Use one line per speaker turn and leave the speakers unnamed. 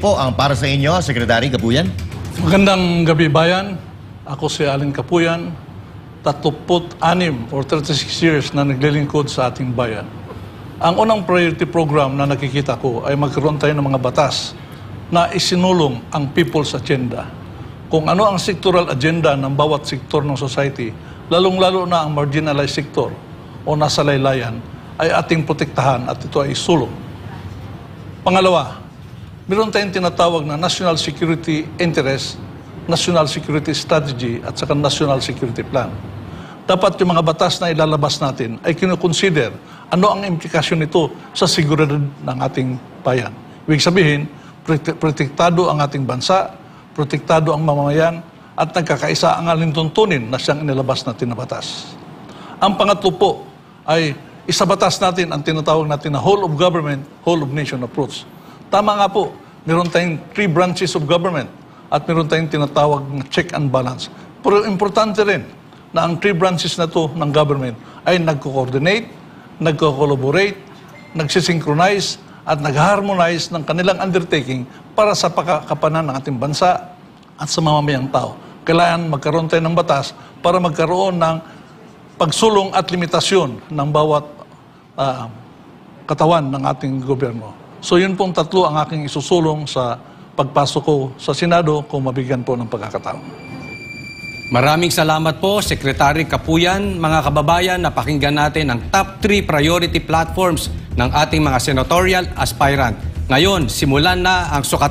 po ang para sa inyo, Secretary Kapuyan.
Magandang gabi, bayan. Ako si Alin Kapuyan, 36 or 36 years na naglilingkod sa ating bayan. Ang unang priority program na nakikita ko ay magkaroon tayo ng mga batas na isinulong ang People's Agenda. Kung ano ang sectoral agenda ng bawat sektor ng society, lalong-lalo na ang marginalized sector o nasa laylayan, ay ating protektahan at ito ay isulong. Pangalawa, meron tayong tinatawag na National Security Interest, National Security Strategy at saka National Security Plan. Dapat yung mga batas na ilalabas natin ay kinukonsider ano ang implikasyon nito sa seguridad ng ating bayan. Ibig sabihin, protektado ang ating bansa, protektado ang mamamayan, at nagkakaisa ang alintuntunin na siyang inilabas natin na batas. Ang pangatlo po ay isabatas natin ang tinatawag natin na whole of government, whole of nation approach. Tama nga po, meron tayong 3 branches of government at meron tayong tinatawag na check and balance. Pero importante rin na ang 3 branches na to ng government ay nagko-coordinate, nagko-collaborate, nagsisynchronize at nag-harmonize ng kanilang undertaking para sa pakakapanan ng ating bansa at sa mamamayang tao. Kailangan magkaroon tayo ng batas para magkaroon ng pagsulong at limitasyon ng bawat katawan ng ating gobyerno. So yun pong tatlo ang aking isusulong sa pagpasok ko sa Senado kung mabigyan po ng pagkakataon.
Maraming salamat po, Secretary Kapuyan. Mga kababayan, napakinggan natin ang top 3 priority platforms ng ating mga senatorial aspirant. Ngayon, simulan na ang sukat.